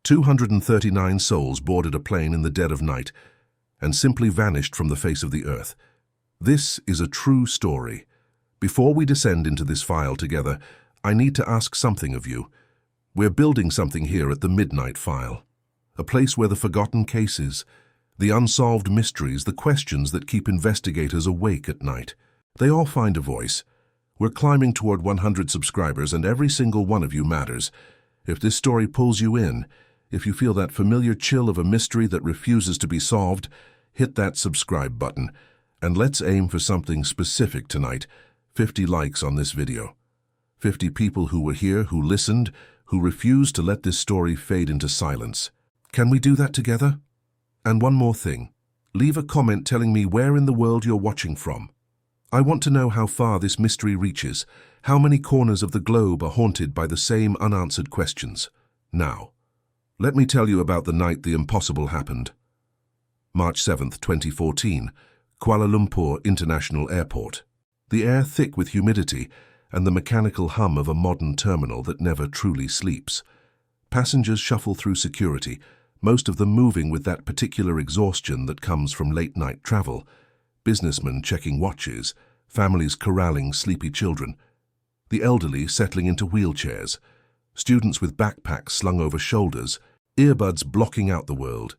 239 souls boarded a plane in the dead of night and simply vanished from the face of the earth. This is a true story. Before we descend into this file together, I need to ask something of you. We're building something here at the Midnight File, a place where the forgotten cases, the unsolved mysteries, the questions that keep investigators awake at night, they all find a voice. We're climbing toward 100 subscribers, and every single one of you matters. If this story pulls you in, if you feel that familiar chill of a mystery that refuses to be solved, hit that subscribe button. And let's aim for something specific tonight. 50 likes on this video. 50 people who were here, who listened, who refused to let this story fade into silence. Can we do that together? And one more thing. Leave a comment telling me where in the world you're watching from. I want to know how far this mystery reaches, how many corners of the globe are haunted by the same unanswered questions. Now, let me tell you about the night the impossible happened. March 7th, 2014, Kuala Lumpur International Airport. The air thick with humidity and the mechanical hum of a modern terminal that never truly sleeps. Passengers shuffle through security, most of them moving with that particular exhaustion that comes from late-night travel. Businessmen checking watches, families corralling sleepy children, the elderly settling into wheelchairs, students with backpacks slung over shoulders, earbuds blocking out the world.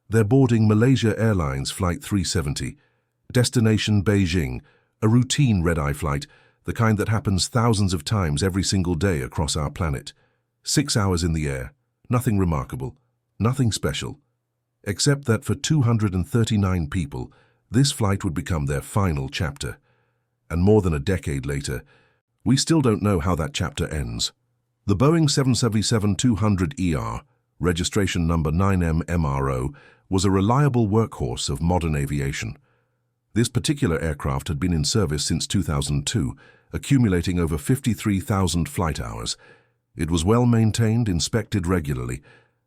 They're boarding Malaysia Airlines Flight 370, destination Beijing, a routine red-eye flight, the kind that happens thousands of times every single day across our planet. 6 hours in the air, nothing remarkable, nothing special, except that for 239 people, this flight would become their final chapter. And more than a decade later, we still don't know how that chapter ends. The Boeing 777-200ER, registration number 9M-MRO, was a reliable workhorse of modern aviation. This particular aircraft had been in service since 2002, accumulating over 53,000 flight hours. It was well maintained, inspected regularly,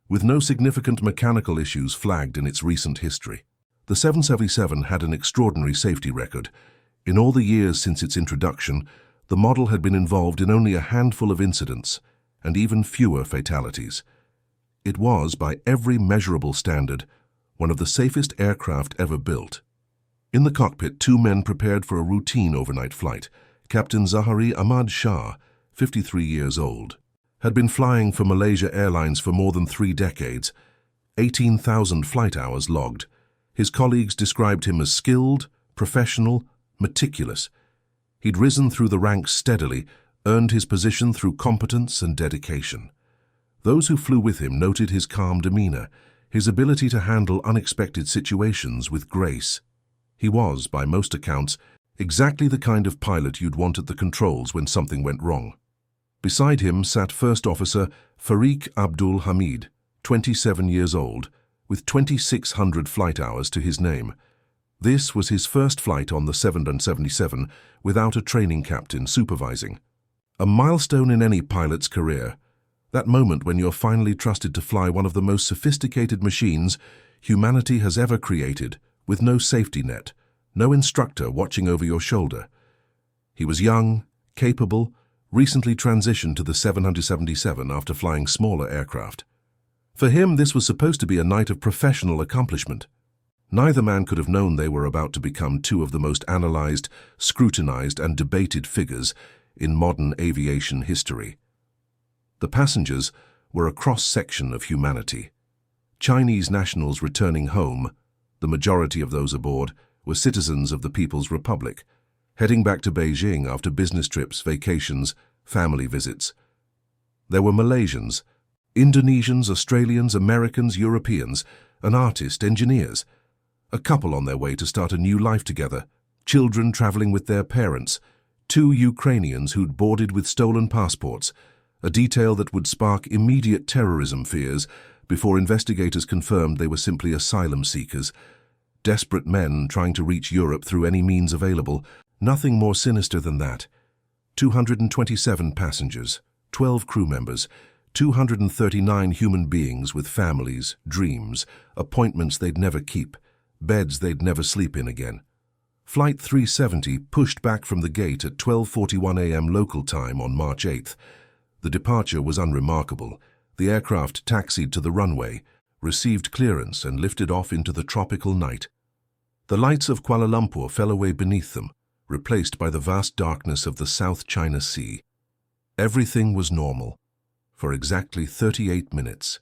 with no significant mechanical issues flagged in its recent history. The 777 had an extraordinary safety record. In all the years since its introduction, the model had been involved in only a handful of incidents, and even fewer fatalities. It was, by every measurable standard, one of the safest aircraft ever built. In the cockpit, 2 men prepared for a routine overnight flight. Captain Zahari Ahmad Shah, 53 years old, had been flying for Malaysia Airlines for more than 3 decades, 18,000 flight hours logged. His colleagues described him as skilled, professional, meticulous. He'd risen through the ranks steadily, earned his position through competence and dedication. Those who flew with him noted his calm demeanor, his ability to handle unexpected situations with grace. He was, by most accounts, exactly the kind of pilot you'd want at the controls when something went wrong. Beside him sat First Officer Farik Abdul Hamid, 27 years old, with 2,600 flight hours to his name. This was his first flight on the 777 without a training captain supervising. A milestone in any pilot's career. That moment when you're finally trusted to fly one of the most sophisticated machines humanity has ever created, with no safety net, no instructor watching over your shoulder. He was young, capable, recently transitioned to the 777 after flying smaller aircraft. For him, this was supposed to be a night of professional accomplishment. Neither man could have known they were about to become 2 of the most analyzed, scrutinized, and debated figures in modern aviation history. The passengers were a cross-section of humanity. Chinese nationals returning home, the majority of those aboard were citizens of the People's Republic, heading back to Beijing after business trips, vacations, family visits. There were Malaysians, Indonesians, Australians, Americans, Europeans, an artist, engineers, a couple on their way to start a new life together, children traveling with their parents, 2 Ukrainians who'd boarded with stolen passports, a detail that would spark immediate terrorism fears before investigators confirmed they were simply asylum seekers, desperate men trying to reach Europe through any means available, nothing more sinister than that. 227 passengers, 12 crew members, 239 human beings with families, dreams, appointments they'd never keep, beds they'd never sleep in again. Flight 370 pushed back from the gate at 12:41 a.m. local time on March 8th. The departure was unremarkable, The aircraft taxied to the runway, received clearance and lifted off into the tropical night. The lights of Kuala Lumpur fell away beneath them, replaced by the vast darkness of the South China Sea. Everything was normal, for exactly 38 minutes.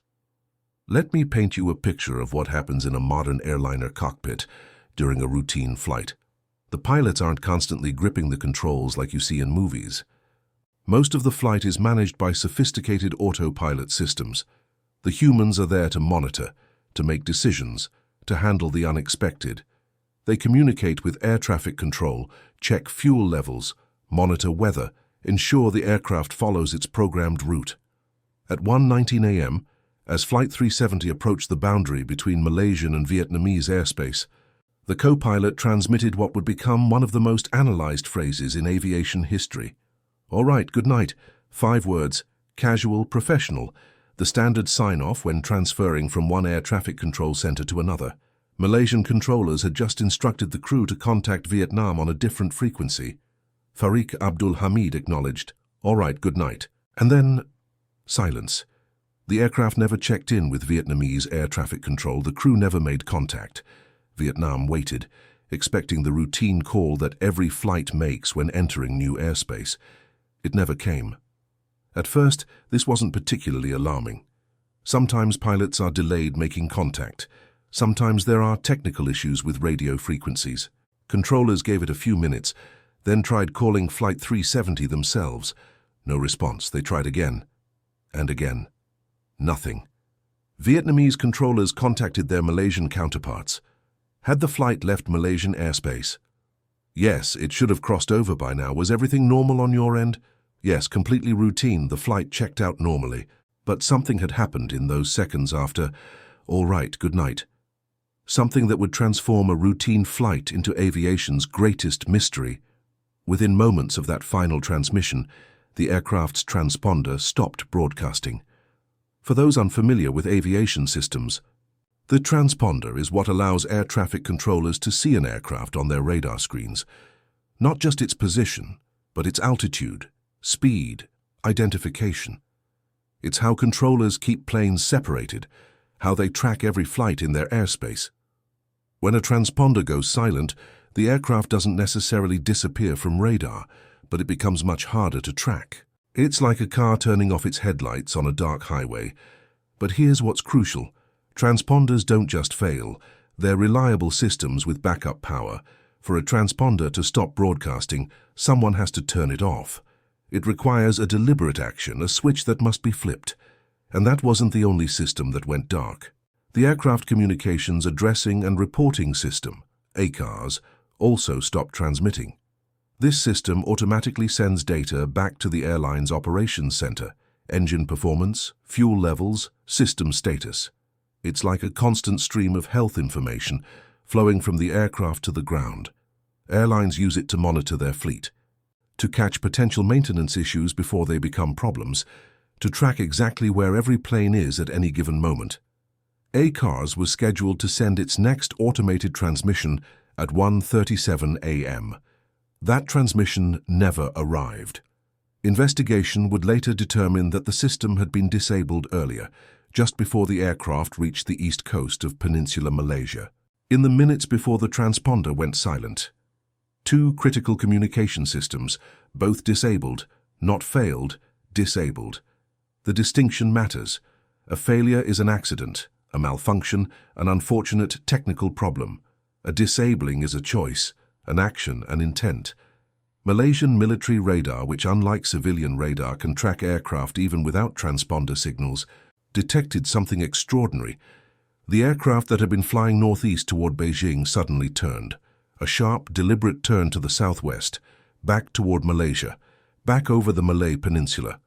Let me paint you a picture of what happens in a modern airliner cockpit during a routine flight. The pilots aren't constantly gripping the controls like you see in movies. Most of the flight is managed by sophisticated autopilot systems. The humans are there to monitor, to make decisions, to handle the unexpected. They communicate with air traffic control, check fuel levels, monitor weather, ensure the aircraft follows its programmed route. At 1:19 a.m., as Flight 370 approached the boundary between Malaysian and Vietnamese airspace, the co-pilot transmitted what would become one of the most analyzed phrases in aviation history. "All right, good night." 5 words, casual, professional, the standard sign-off when transferring from one air traffic control center to another. Malaysian controllers had just instructed the crew to contact Vietnam on a different frequency. Farik Abdul Hamid acknowledged, "All right, good night." And then, silence. The aircraft never checked in with Vietnamese air traffic control. The crew never made contact. Vietnam waited, expecting the routine call that every flight makes when entering new airspace. It never came. At first, this wasn't particularly alarming. Sometimes pilots are delayed making contact. Sometimes there are technical issues with radio frequencies. Controllers gave it a few minutes, then tried calling Flight 370 themselves. No response. They tried again and again. Nothing. Vietnamese controllers contacted their Malaysian counterparts. Had the flight left Malaysian airspace? Yes, it should have crossed over by now. Was everything normal on your end? Yes, completely routine. The flight checked out normally. But something had happened in those seconds after, "All right, good night." Something that would transform a routine flight into aviation's greatest mystery. Within moments of that final transmission, the aircraft's transponder stopped broadcasting. For those unfamiliar with aviation systems, the transponder is what allows air traffic controllers to see an aircraft on their radar screens. Not just its position, but its altitude, speed, identification. It's how controllers keep planes separated, how they track every flight in their airspace. When a transponder goes silent, the aircraft doesn't necessarily disappear from radar, but it becomes much harder to track. It's like a car turning off its headlights on a dark highway. But here's what's crucial. Transponders don't just fail. They're reliable systems with backup power. For a transponder to stop broadcasting, someone has to turn it off. It requires a deliberate action, a switch that must be flipped. And that wasn't the only system that went dark. The Aircraft Communications Addressing and Reporting System, ACARS, also stopped transmitting. This system automatically sends data back to the airline's operations center, engine performance, fuel levels, system status. It's like a constant stream of health information flowing from the aircraft to the ground. Airlines use it to monitor their fleet, to catch potential maintenance issues before they become problems, to track exactly where every plane is at any given moment. ACARS was scheduled to send its next automated transmission at 1:37 a.m. That transmission never arrived. Investigation would later determine that the system had been disabled earlier, just before the aircraft reached the east coast of Peninsular Malaysia. In the minutes before the transponder went silent, 2 critical communication systems, both disabled, not failed, disabled. The distinction matters. A failure is an accident, a malfunction, an unfortunate technical problem. A disabling is a choice, an action, an intent. Malaysian military radar, which unlike civilian radar can track aircraft even without transponder signals, detected something extraordinary. The aircraft that had been flying northeast toward Beijing suddenly turned. A sharp, deliberate turn to the southwest, back toward Malaysia, back over the Malay Peninsula.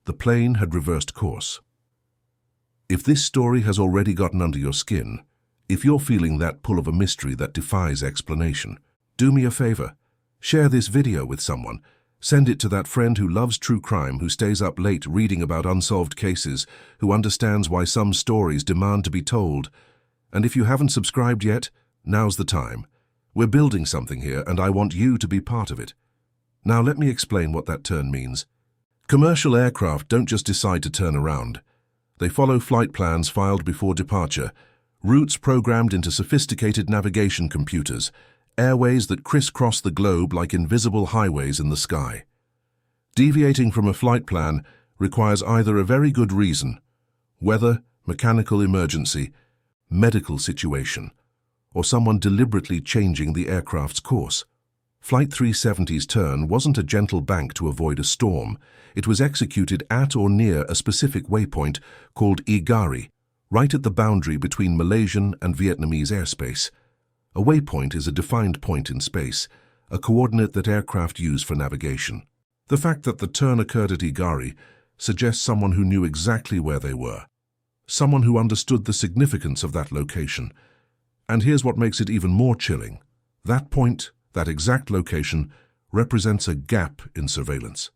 The plane had reversed course. If this story has already gotten under your skin, if you're feeling that pull of a mystery that defies explanation, do me a favor. Share this video with someone. Send it to that friend who loves true crime, who stays up late reading about unsolved cases, who understands why some stories demand to be told. And if you haven't subscribed yet, now's the time. We're building something here, and I want you to be part of it. Now let me explain what that turn means. Commercial aircraft don't just decide to turn around. They follow flight plans filed before departure, routes programmed into sophisticated navigation computers, airways that crisscross the globe like invisible highways in the sky. Deviating from a flight plan requires either a very good reason, weather, mechanical emergency, medical situation, or someone deliberately changing the aircraft's course. Flight 370's turn wasn't a gentle bank to avoid a storm. It was executed at or near a specific waypoint called Igari, right at the boundary between Malaysian and Vietnamese airspace. A waypoint is a defined point in space, a coordinate that aircraft use for navigation. The fact that the turn occurred at Igari suggests someone who knew exactly where they were, someone who understood the significance of that location. And here's what makes it even more chilling. That point, that exact location, represents a gap in surveillance.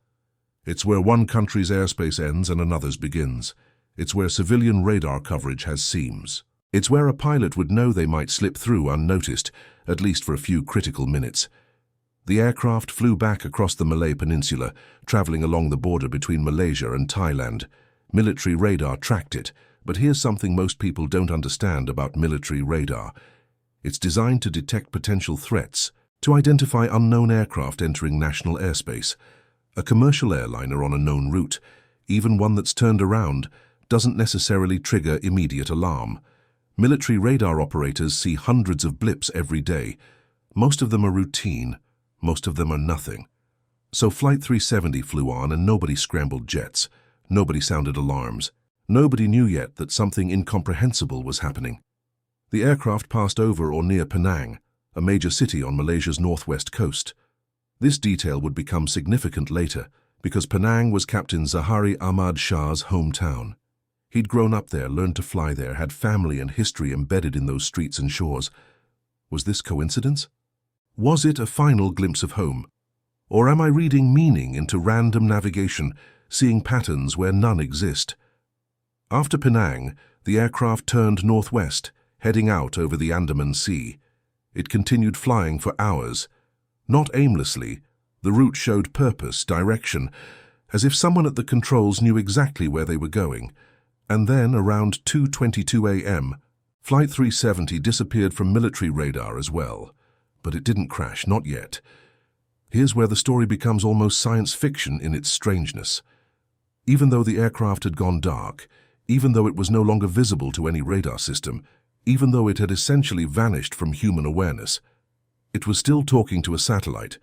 It's where one country's airspace ends and another's begins. It's where civilian radar coverage has seams. It's where a pilot would know they might slip through unnoticed, at least for a few critical minutes. The aircraft flew back across the Malay Peninsula, traveling along the border between Malaysia and Thailand. Military radar tracked it, but here's something most people don't understand about military radar. It's designed to detect potential threats, to identify unknown aircraft entering national airspace. A commercial airliner on a known route, even one that's turned around, doesn't necessarily trigger immediate alarm. Military radar operators see hundreds of blips every day. Most of them are routine, most of them are nothing. So Flight 370 flew on and nobody scrambled jets, nobody sounded alarms. Nobody knew yet that something incomprehensible was happening. The aircraft passed over or near Penang, a major city on Malaysia's northwest coast. This detail would become significant later because Penang was Captain Zahari Ahmad Shah's hometown. He'd grown up there, learned to fly there, had family and history embedded in those streets and shores. Was this coincidence? Was it a final glimpse of home? Or am I reading meaning into random navigation, seeing patterns where none exist? After Penang, the aircraft turned northwest, heading out over the Andaman Sea. It continued flying for hours. Not aimlessly, the route showed purpose, direction, as if someone at the controls knew exactly where they were going. And then, around 2:22 a.m., Flight 370 disappeared from military radar as well. But it didn't crash, not yet. Here's where the story becomes almost science fiction in its strangeness. Even though the aircraft had gone dark, even though it was no longer visible to any radar system, even though it had essentially vanished from human awareness, it was still talking to a satellite.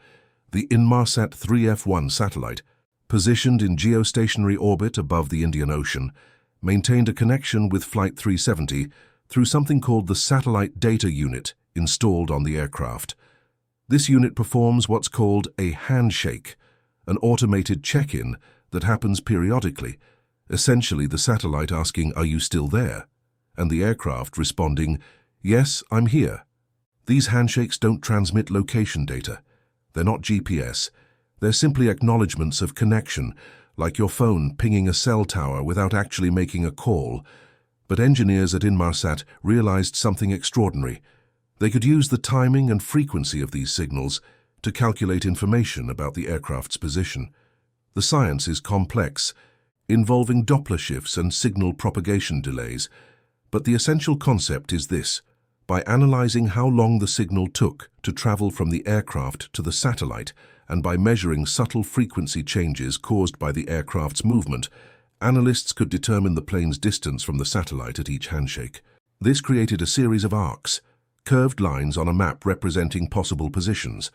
The Inmarsat 3F1 satellite, positioned in geostationary orbit above the Indian Ocean, maintained a connection with Flight 370 through something called the Satellite Data Unit installed on the aircraft. This unit performs what's called a handshake, an automated check-in that happens periodically, essentially the satellite asking, "Are you still there?" and the aircraft responding, "Yes, I'm here." These handshakes don't transmit location data. They're not GPS. They're simply acknowledgements of connection, like your phone pinging a cell tower without actually making a call. But engineers at Inmarsat realized something extraordinary. They could use the timing and frequency of these signals to calculate information about the aircraft's position. The science is complex, involving Doppler shifts and signal propagation delays. But the essential concept is this: by analyzing how long the signal took to travel from the aircraft to the satellite, and by measuring subtle frequency changes caused by the aircraft's movement, analysts could determine the plane's distance from the satellite at each handshake. This created a series of arcs, curved lines on a map representing possible positions.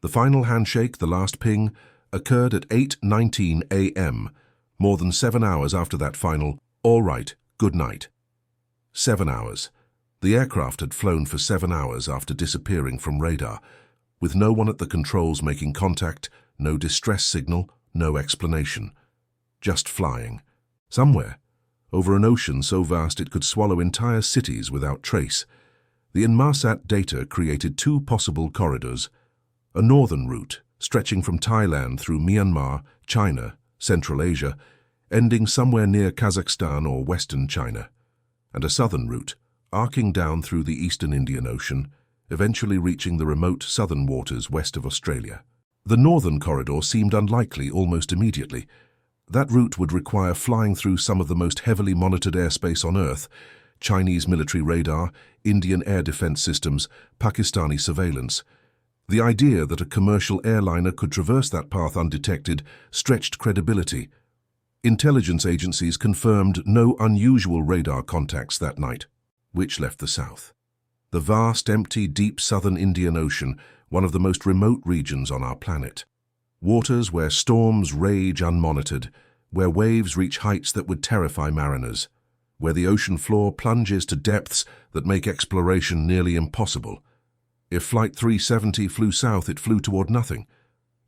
The final handshake, the last ping, occurred at 8:19 a.m., more than 7 hours after that final, "All right, good night." 7 hours. The aircraft had flown for 7 hours after disappearing from radar, with no one at the controls making contact, no distress signal, no explanation. Just flying. Somewhere, over an ocean so vast it could swallow entire cities without trace. The Inmarsat data created two possible corridors: a northern route, stretching from Thailand through Myanmar, China, Central Asia, ending somewhere near Kazakhstan or Western China, and a southern route, arcing down through the eastern Indian Ocean, eventually reaching the remote southern waters west of Australia. The northern corridor seemed unlikely almost immediately. That route would require flying through some of the most heavily monitored airspace on Earth: Chinese military radar, Indian air defense systems, Pakistani surveillance. The idea that a commercial airliner could traverse that path undetected stretched credibility. Intelligence agencies confirmed no unusual radar contacts that night, which left the south. The vast, empty, deep southern Indian Ocean, one of the most remote regions on our planet. Waters where storms rage unmonitored, where waves reach heights that would terrify mariners, where the ocean floor plunges to depths that make exploration nearly impossible. If Flight 370 flew south, it flew toward nothing,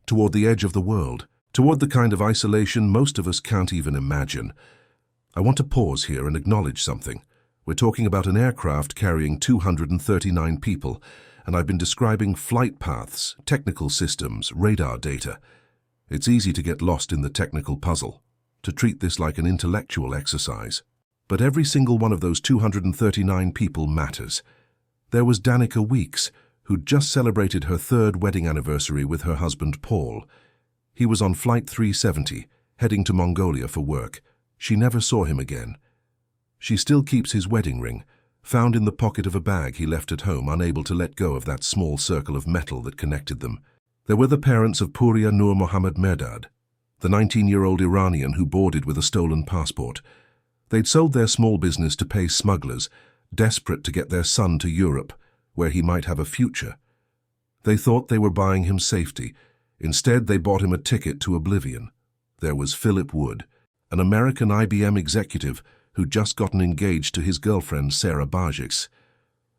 toward the edge of the world, toward the kind of isolation most of us can't even imagine. I want to pause here and acknowledge something. We're talking about an aircraft carrying 239 people, and I've been describing flight paths, technical systems, radar data. It's easy to get lost in the technical puzzle, to treat this like an intellectual exercise. But every single one of those 239 people matters. There was Danica Weeks, who'd just celebrated her 3rd wedding anniversary with her husband Paul. He was on Flight 370, heading to Mongolia for work. She never saw him again. She still keeps his wedding ring, found in the pocket of a bag he left at home, unable to let go of that small circle of metal that connected them. There were the parents of Puria Nur Mohammad Merdad, the 19-year-old Iranian who boarded with a stolen passport. They'd sold their small business to pay smugglers, desperate to get their son to Europe, where he might have a future. They thought they were buying him safety. Instead, they bought him a ticket to oblivion. There was Philip Wood, an American IBM executive who'd just gotten engaged to his girlfriend Sarah Bajix.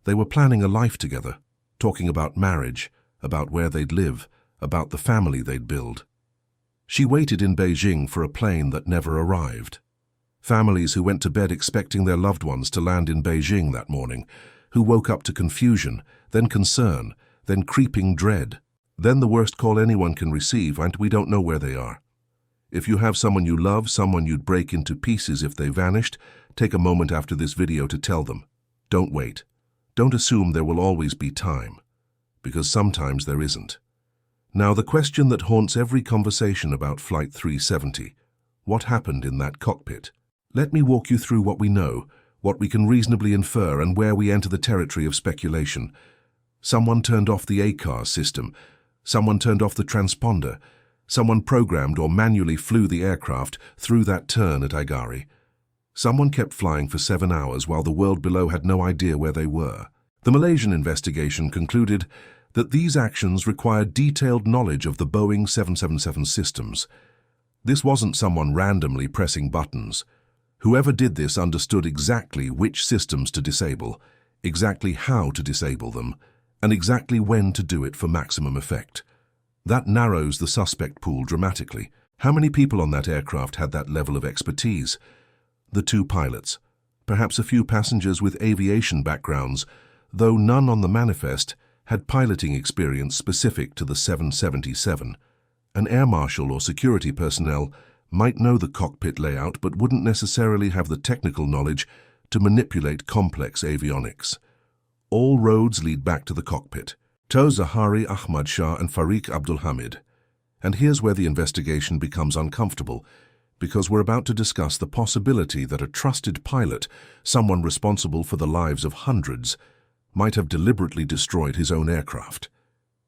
They were planning a life together, talking about marriage, about where they'd live, about the family they'd build. She waited in Beijing for a plane that never arrived. Families who went to bed expecting their loved ones to land in Beijing that morning, who woke up to confusion, then concern, then creeping dread, then the worst call anyone can receive, and we don't know where they are. If you have someone you love, someone you'd break into pieces if they vanished, take a moment after this video to tell them. Don't wait. Don't assume there will always be time, because sometimes there isn't. Now, the question that haunts every conversation about Flight 370: what happened in that cockpit? Let me walk you through what we know, what we can reasonably infer, and where we enter the territory of speculation. Someone turned off the ACAR system. Someone turned off the transponder. Someone programmed or manually flew the aircraft through that turn at Agari. Someone kept flying for 7 hours while the world below had no idea where they were. The Malaysian investigation concluded that these actions required detailed knowledge of the Boeing 777 systems. This wasn't someone randomly pressing buttons. Whoever did this understood exactly which systems to disable, exactly how to disable them, and exactly when to do it for maximum effect. That narrows the suspect pool dramatically. How many people on that aircraft had that level of expertise? The 2 pilots, perhaps a few passengers with aviation backgrounds, though none on the manifest had piloting experience specific to the 777. An air marshal or security personnel might know the cockpit layout but wouldn't necessarily have the technical knowledge to manipulate complex avionics. All roads lead back to the cockpit, to Zahari Ahmad Shah and Fariq Abdul Hamid. And here's where the investigation becomes uncomfortable, because we're about to discuss the possibility that a trusted pilot, someone responsible for the lives of hundreds, might have deliberately destroyed his own aircraft.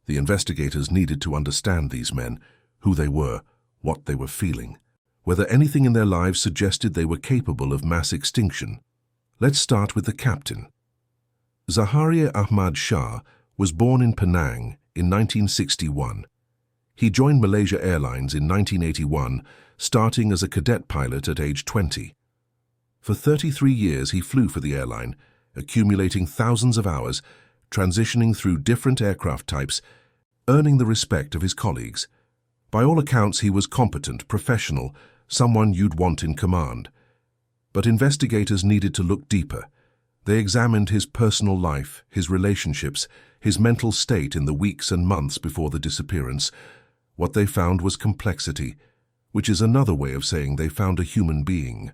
The investigators needed to understand these men, who they were, what they were feeling, whether anything in their lives suggested they were capable of mass extinction. Let's start with the captain. Zaharia Ahmad Shah was born in Penang in 1961. He joined Malaysia Airlines in 1981, starting as a cadet pilot at age 20. For 33 years he flew for the airline, accumulating thousands of hours, transitioning through different aircraft types, earning the respect of his colleagues. By all accounts, he was competent, professional, someone you'd want in command. But investigators needed to look deeper. They examined his personal life, his relationships, his mental state in the weeks and months before the disappearance. What they found was complexity, which is another way of saying they found a human being.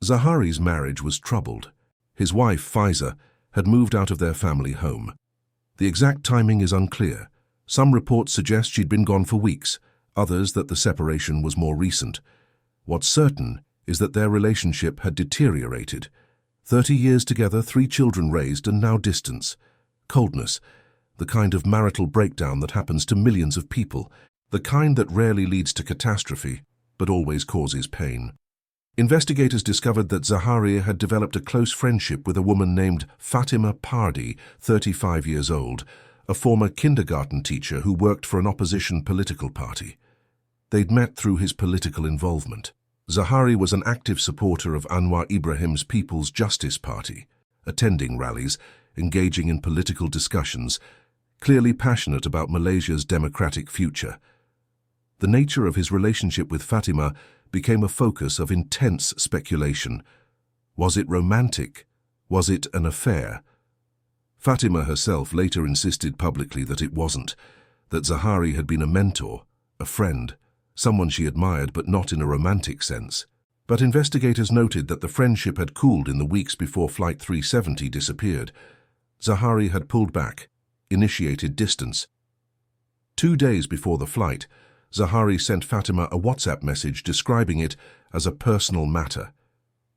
Zahari's marriage was troubled. His wife, Faiza, had moved out of their family home. The exact timing is unclear. Some reports suggest she'd been gone for weeks, others that the separation was more recent. What's certain is that their relationship had deteriorated. 30 years together, 3 children raised, and now distance. Coldness, the kind of marital breakdown that happens to millions of people, the kind that rarely leads to catastrophe, but always causes pain. Investigators discovered that Zahari had developed a close friendship with a woman named Fatima Pardi, 35 years old, a former kindergarten teacher who worked for an opposition political party. They'd met through his political involvement. Zahari was an active supporter of Anwar Ibrahim's People's Justice Party, attending rallies, engaging in political discussions, clearly passionate about Malaysia's democratic future. The nature of his relationship with Fatima became a focus of intense speculation. Was it romantic? Was it an affair? Fatima herself later insisted publicly that it wasn't, that Zahari had been a mentor, a friend, someone she admired but not in a romantic sense. But investigators noted that the friendship had cooled in the weeks before Flight 370 disappeared. Zahari had pulled back, initiated distance. 2 days before the flight, Zahari sent Fatima a WhatsApp message describing it as a personal matter.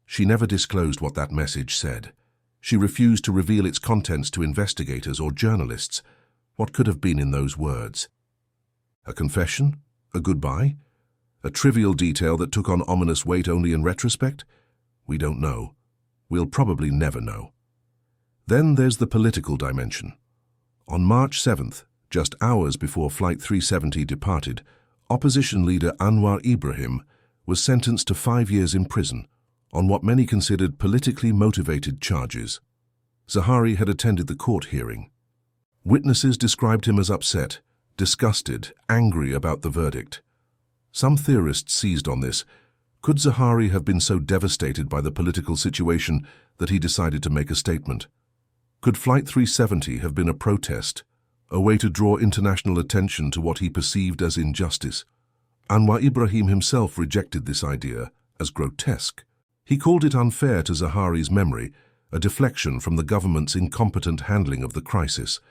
She never disclosed what that message said. She refused to reveal its contents to investigators or journalists. What could have been in those words? A confession? A goodbye? A trivial detail that took on ominous weight only in retrospect? We don't know. We'll probably never know. Then there's the political dimension. On March 7th, just hours before Flight 370 departed, opposition leader Anwar Ibrahim was sentenced to 5 years in prison on what many considered politically motivated charges. Zahari had attended the court hearing. Witnesses described him as upset, disgusted, angry about the verdict. Some theorists seized on this. Could Zahari have been so devastated by the political situation that he decided to make a statement? Could Flight 370 have been a protest, a way to draw international attention to what he perceived as injustice? Anwar Ibrahim himself rejected this idea as grotesque. He called it unfair to Zahari's memory, a deflection from the government's incompetent handling of the crisis.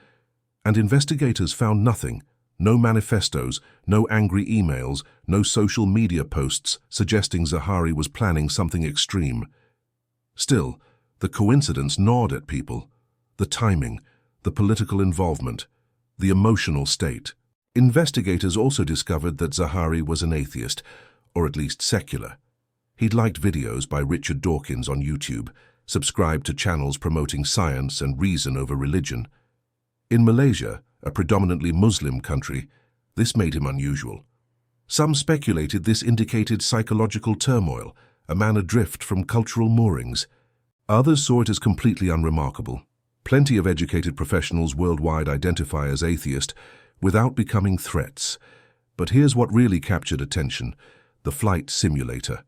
And investigators found nothing, no manifestos, no angry emails, no social media posts suggesting Zahari was planning something extreme. Still, the coincidence gnawed at people. The timing, the political involvement, the emotional state. Investigators also discovered that Zahari was an atheist, or at least secular. He'd liked videos by Richard Dawkins on YouTube, subscribed to channels promoting science and reason over religion. In Malaysia, a predominantly Muslim country, this made him unusual. Some speculated this indicated psychological turmoil, a man adrift from cultural moorings. Others saw it as completely unremarkable. Plenty of educated professionals worldwide identify as atheist without becoming threats. But here's what really captured attention: the flight simulator.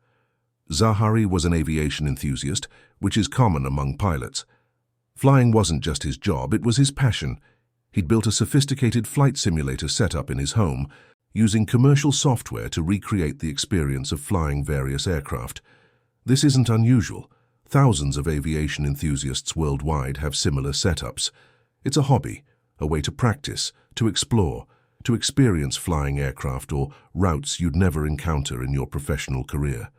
Zahari was an aviation enthusiast, which is common among pilots. Flying wasn't just his job, it was his passion. He'd built a sophisticated flight simulator setup in his home, using commercial software to recreate the experience of flying various aircraft. This isn't unusual. Thousands of aviation enthusiasts worldwide have similar setups. It's a hobby, a way to practice, to explore, to experience flying aircraft or routes you'd never encounter in your professional career.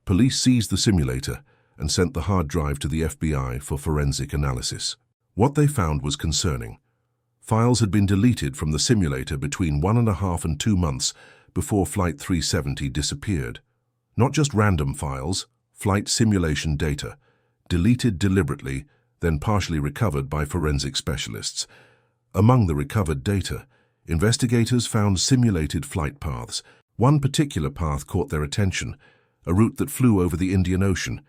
Police seized the simulator and sent the hard drive to the FBI for forensic analysis. What they found was concerning. Files had been deleted from the simulator between 1.5 and 2 months before Flight 370 disappeared. Not just random files, flight simulation data, deleted deliberately, then partially recovered by forensic specialists. Among the recovered data, investigators found simulated flight paths. One particular path caught their attention, a route that flew over the Indian Ocean,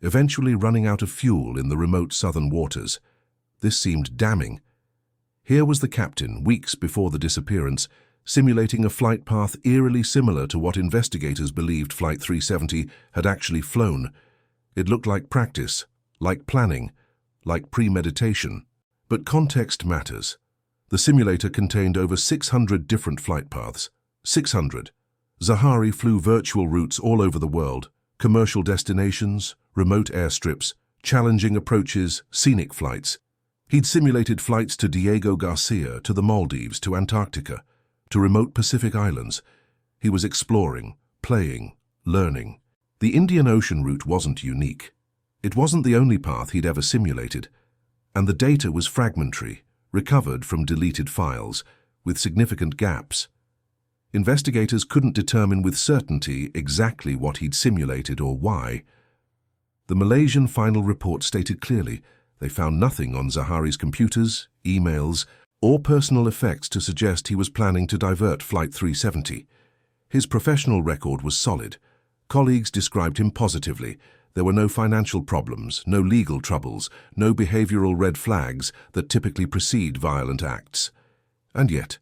eventually running out of fuel in the remote southern waters. This seemed damning. Here was the captain, weeks before the disappearance, simulating a flight path eerily similar to what investigators believed Flight 370 had actually flown. It looked like practice, like planning, like premeditation. But context matters. The simulator contained over 600 different flight paths. 600. Zahari flew virtual routes all over the world, commercial destinations, remote airstrips, challenging approaches, scenic flights. He'd simulated flights to Diego Garcia, to the Maldives, to Antarctica, to remote Pacific islands. He was exploring, playing, learning. The Indian Ocean route wasn't unique. It wasn't the only path he'd ever simulated, and the data was fragmentary, recovered from deleted files, with significant gaps. Investigators couldn't determine with certainty exactly what he'd simulated or why. The Malaysian final report stated clearly they found nothing on Zahari's computers, emails, or personal effects to suggest he was planning to divert Flight 370. His professional record was solid. Colleagues described him positively. There were no financial problems, no legal troubles, no behavioral red flags that typically precede violent acts. And yet,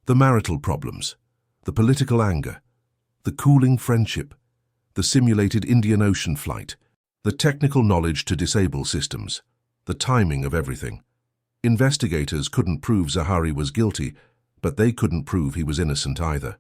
the marital problems, the political anger, the cooling friendship, the simulated Indian Ocean flight, the technical knowledge to disable systems, the timing of everything. Investigators couldn't prove Zahari was guilty, but they couldn't prove he was innocent either.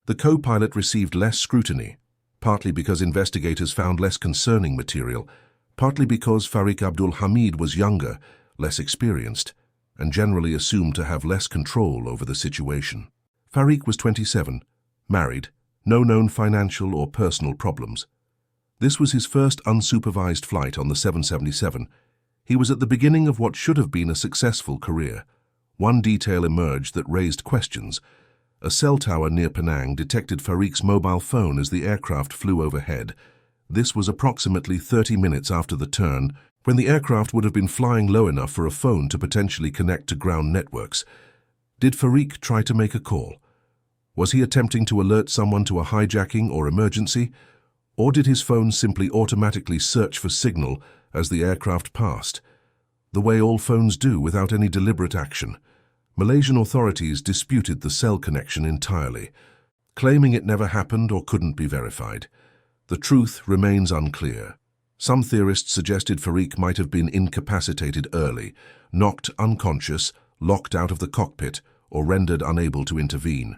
The co-pilot received less scrutiny, partly because investigators found less concerning material, partly because Farik Abdul Hamid was younger, less experienced, and generally assumed to have less control over the situation. Farik was 27, married, no known financial or personal problems. This was his first unsupervised flight on the 777. He was at the beginning of what should have been a successful career. One detail emerged that raised questions. A cell tower near Penang detected Farik's mobile phone as the aircraft flew overhead. This was approximately 30 minutes after the turn, when the aircraft would have been flying low enough for a phone to potentially connect to ground networks. Did Farik try to make a call? Was he attempting to alert someone to a hijacking or emergency? Or did his phone simply automatically search for signal as the aircraft passed? The way all phones do without any deliberate action. Malaysian authorities disputed the cell connection entirely, claiming it never happened or couldn't be verified. The truth remains unclear. Some theorists suggested Farik might have been incapacitated early, knocked unconscious, locked out of the cockpit, or rendered unable to intervene.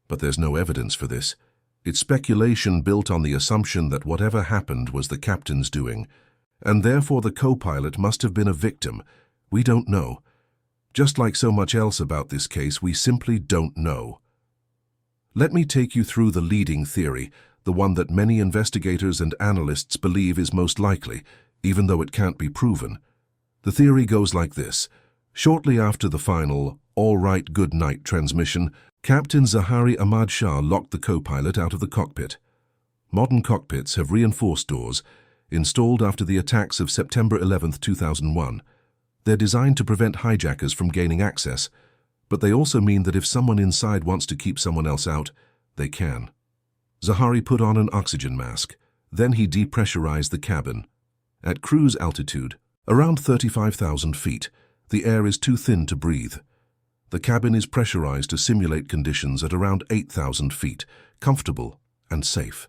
But there's no evidence for this. It's speculation built on the assumption that whatever happened was the captain's doing, and therefore the co-pilot must have been a victim. We don't know. Just like so much else about this case, we simply don't know. Let me take you through the leading theory, the one that many investigators and analysts believe is most likely, even though it can't be proven. The theory goes like this. Shortly after the final, "all right, good night" transmission, Captain Zahari Ahmad Shah locked the co-pilot out of the cockpit. Modern cockpits have reinforced doors, installed after the attacks of September 11, 2001. They're designed to prevent hijackers from gaining access, but they also mean that if someone inside wants to keep someone else out, they can. Zahari put on an oxygen mask. Then he depressurized the cabin. At cruise altitude, around 35,000 feet, the air is too thin to breathe. The cabin is pressurized to simulate conditions at around 8,000 feet, comfortable and safe.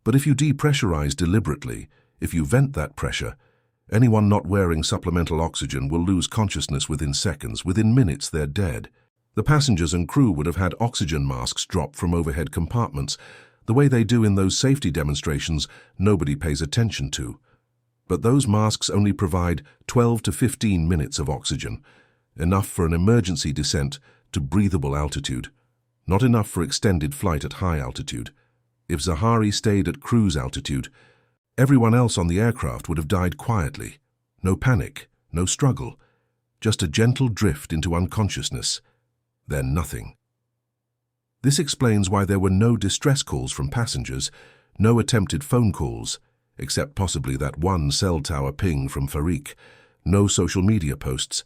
But if you depressurize deliberately, if you vent that pressure, anyone not wearing supplemental oxygen will lose consciousness within seconds. Within minutes, they're dead. The passengers and crew would have had oxygen masks drop from overhead compartments, the way they do in those safety demonstrations nobody pays attention to. But those masks only provide 12 to 15 minutes of oxygen, enough for an emergency descent to breathable altitude, not enough for extended flight at high altitude. If Zahari stayed at cruise altitude, everyone else on the aircraft would have died quietly. No panic, no struggle, just a gentle drift into unconsciousness, then nothing. This explains why there were no distress calls from passengers, no attempted phone calls, except possibly that one cell tower ping from Farik, no social media posts.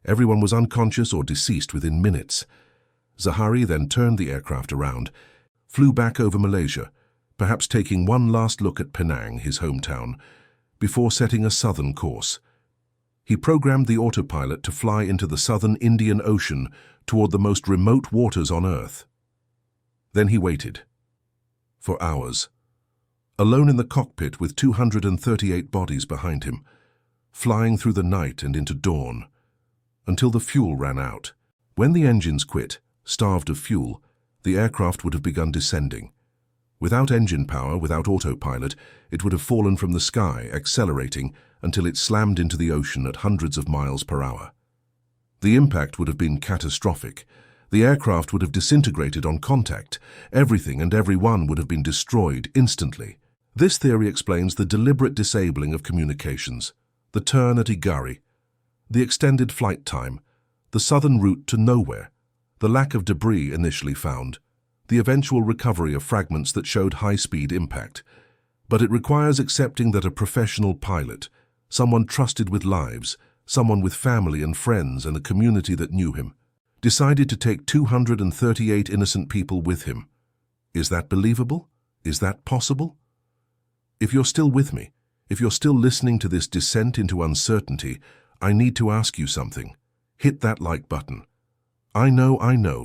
Everyone was unconscious or deceased within minutes. Zahari then turned the aircraft around, flew back over Malaysia, perhaps taking one last look at Penang, his hometown, before setting a southern course. He programmed the autopilot to fly into the southern Indian Ocean toward the most remote waters on Earth. Then he waited. For hours. Alone in the cockpit with 238 bodies behind him, flying through the night and into dawn, until the fuel ran out. When the engines quit, starved of fuel, the aircraft would have begun descending. Without engine power, without autopilot, it would have fallen from the sky, accelerating until it slammed into the ocean at hundreds of miles per hour. The impact would have been catastrophic. The aircraft would have disintegrated on contact. Everything and everyone would have been destroyed instantly. This theory explains the deliberate disabling of communications, the turn at Igari, the extended flight time, the southern route to nowhere, the lack of debris initially found, the eventual recovery of fragments that showed high-speed impact. But it requires accepting that a professional pilot, someone trusted with lives, someone with family and friends and a community that knew him, decided to take 238 innocent people with him. Is that believable? Is that possible? If you're still with me, if you're still listening to this descent into uncertainty, I need to ask you something. Hit that like button. I know,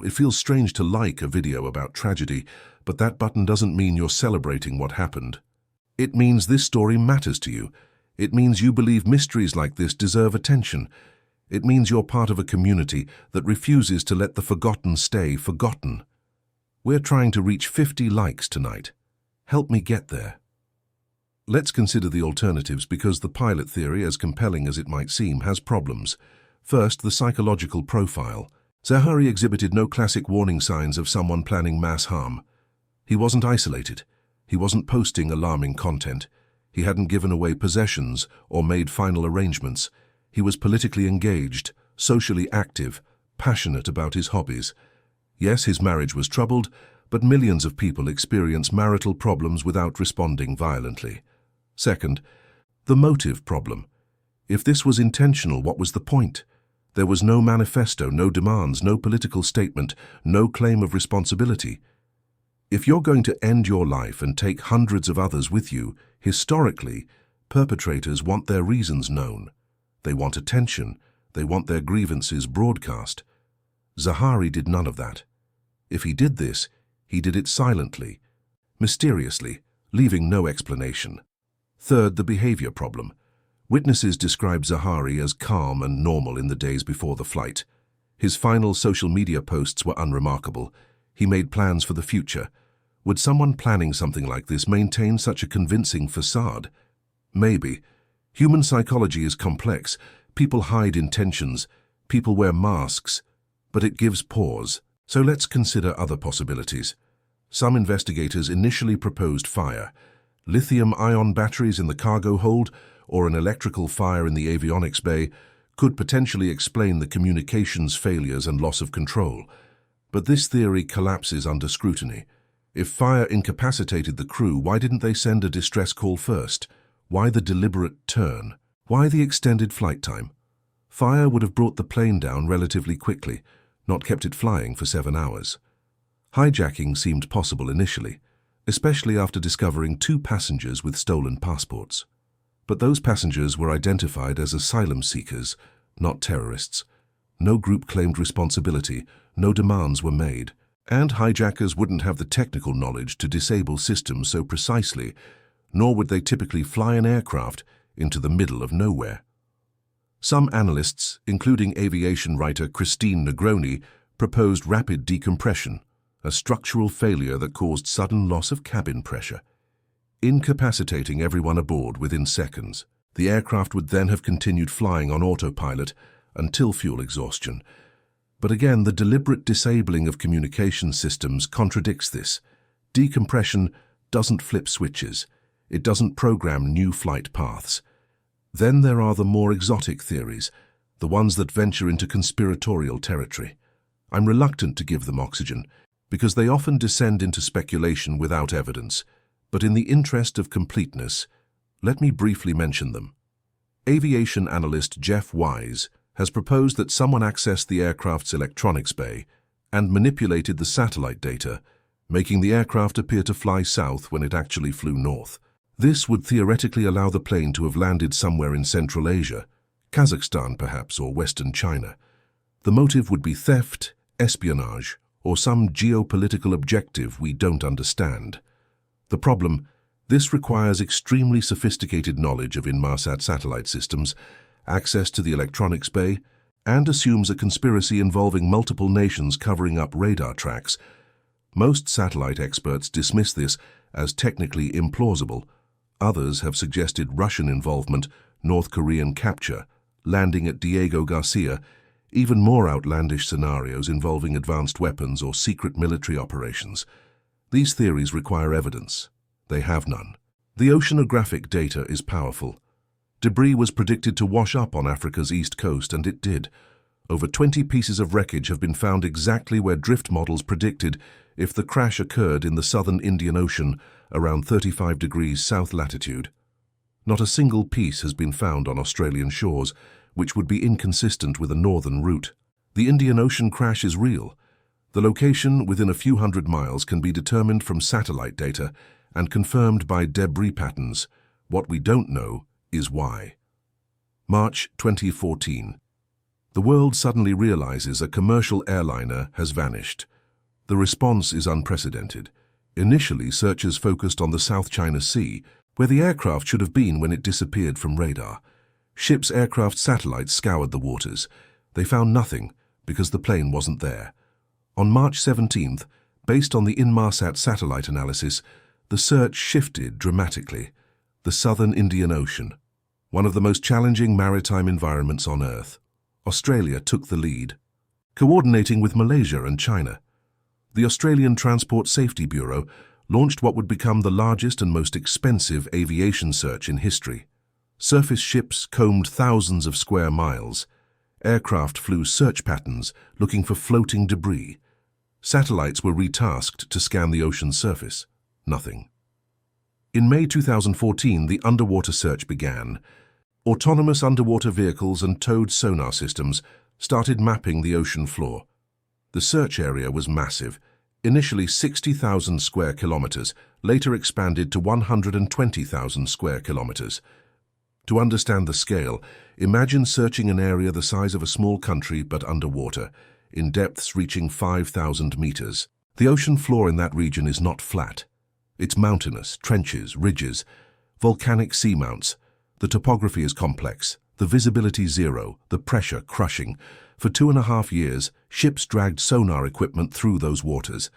it feels strange to like a video about tragedy, but that button doesn't mean you're celebrating what happened. It means this story matters to you. It means you believe mysteries like this deserve attention. It means you're part of a community that refuses to let the forgotten stay forgotten. We're trying to reach 50 likes tonight. Help me get there. Let's consider the alternatives because the pilot theory, as compelling as it might seem, has problems. First, the psychological profile. Zaharie exhibited no classic warning signs of someone planning mass harm. He wasn't isolated. He wasn't posting alarming content. He hadn't given away possessions or made final arrangements. He was politically engaged, socially active, passionate about his hobbies. Yes, his marriage was troubled, but millions of people experience marital problems without responding violently. Second, the motive problem. If this was intentional, what was the point? There was no manifesto, no demands, no political statement, no claim of responsibility. If you're going to end your life and take hundreds of others with you, historically, perpetrators want their reasons known. They want attention. They want their grievances broadcast. Zaharie did none of that. If he did this, he did it silently, mysteriously, leaving no explanation. Third, the behavior problem. Witnesses describe Zaharie as calm and normal in the days before the flight. His final social media posts were unremarkable. He made plans for the future. Would someone planning something like this maintain such a convincing facade? Maybe. Human psychology is complex. People hide intentions. People wear masks. But it gives pause. So let's consider other possibilities. Some investigators initially proposed fire. Lithium-ion batteries in the cargo hold or an electrical fire in the avionics bay could potentially explain the communications failures and loss of control. But this theory collapses under scrutiny. If fire incapacitated the crew, why didn't they send a distress call first? Why the deliberate turn? Why the extended flight time? Fire would have brought the plane down relatively quickly, not kept it flying for 7 hours. Hijacking seemed possible initially, especially after discovering 2 passengers with stolen passports. But those passengers were identified as asylum seekers, not terrorists. No group claimed responsibility, no demands were made, and hijackers wouldn't have the technical knowledge to disable systems so precisely, nor would they typically fly an aircraft into the middle of nowhere. Some analysts, including aviation writer Christine Negroni, proposed rapid decompression, a structural failure that caused sudden loss of cabin pressure, incapacitating everyone aboard within seconds. The aircraft would then have continued flying on autopilot until fuel exhaustion. But again, the deliberate disabling of communication systems contradicts this. Decompression doesn't flip switches. It doesn't program new flight paths. Then there are the more exotic theories, the ones that venture into conspiratorial territory. I'm reluctant to give them oxygen, because they often descend into speculation without evidence. But in the interest of completeness, let me briefly mention them. Aviation analyst Jeff Wise has proposed that someone accessed the aircraft's electronics bay and manipulated the satellite data, making the aircraft appear to fly south when it actually flew north. This would theoretically allow the plane to have landed somewhere in Central Asia, Kazakhstan perhaps, or Western China. The motive would be theft, espionage, or some geopolitical objective we don't understand. The problem, this requires extremely sophisticated knowledge of Inmarsat satellite systems, access to the electronics bay, and assumes a conspiracy involving multiple nations covering up radar tracks. Most satellite experts dismiss this as technically implausible. Others have suggested Russian involvement, North Korean capture, landing at Diego Garcia, even more outlandish scenarios involving advanced weapons or secret military operations. These theories require evidence. They have none. The oceanographic data is powerful. Debris was predicted to wash up on Africa's east coast, and it did. Over 20 pieces of wreckage have been found exactly where drift models predicted if the crash occurred in the southern Indian Ocean around 35 degrees south latitude. Not a single piece has been found on Australian shores, which would be inconsistent with a northern route. The Indian Ocean crash is real. The location within a few hundred miles can be determined from satellite data and confirmed by debris patterns. What we don't know is why. March 2014. The world suddenly realizes a commercial airliner has vanished. The response is unprecedented. Initially, searchers focused on the South China Sea, where the aircraft should have been when it disappeared from radar. Ships' aircraft satellites scoured the waters. They found nothing because the plane wasn't there. On March 17th, based on the Inmarsat satellite analysis, the search shifted dramatically. The southern Indian Ocean, one of the most challenging maritime environments on Earth. Australia took the lead, coordinating with Malaysia and China. The Australian Transport Safety Bureau launched what would become the largest and most expensive aviation search in history. Surface ships combed thousands of square miles. Aircraft flew search patterns looking for floating debris. Satellites were retasked to scan the ocean's surface. Nothing. In May 2014, the underwater search began. Autonomous underwater vehicles and towed sonar systems started mapping the ocean floor. The search area was massive, initially 60,000 square kilometers, later expanded to 120,000 square kilometers. To understand the scale, imagine searching an area the size of a small country but underwater, in depths reaching 5,000 meters. The ocean floor in that region is not flat. It's mountainous, trenches, ridges, volcanic seamounts. The topography is complex, the visibility zero, the pressure crushing. For 2.5 years, ships dragged sonar equipment through those waters.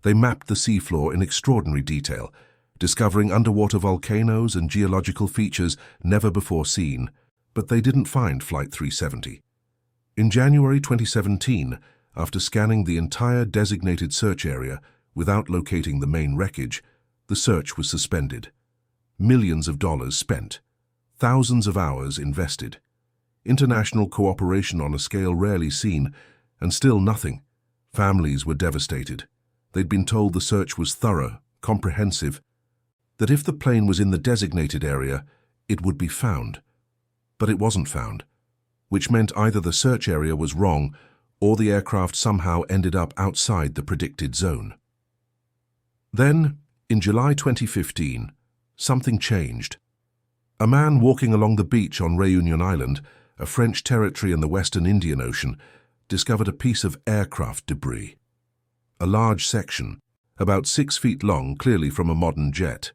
They mapped the seafloor in extraordinary detail, discovering underwater volcanoes and geological features never before seen. But they didn't find Flight 370. In January 2017, after scanning the entire designated search area without locating the main wreckage, the search was suspended. Millions of dollars spent. Thousands of hours invested. International cooperation on a scale rarely seen, and still nothing. Families were devastated. They'd been told the search was thorough, comprehensive, that if the plane was in the designated area, it would be found. But it wasn't found, which meant either the search area was wrong or the aircraft somehow ended up outside the predicted zone. Then, in July 2015, something changed. A man walking along the beach on Réunion Island, a French territory in the western Indian Ocean, discovered a piece of aircraft debris. A large section, about 6 feet long, clearly from a modern jet.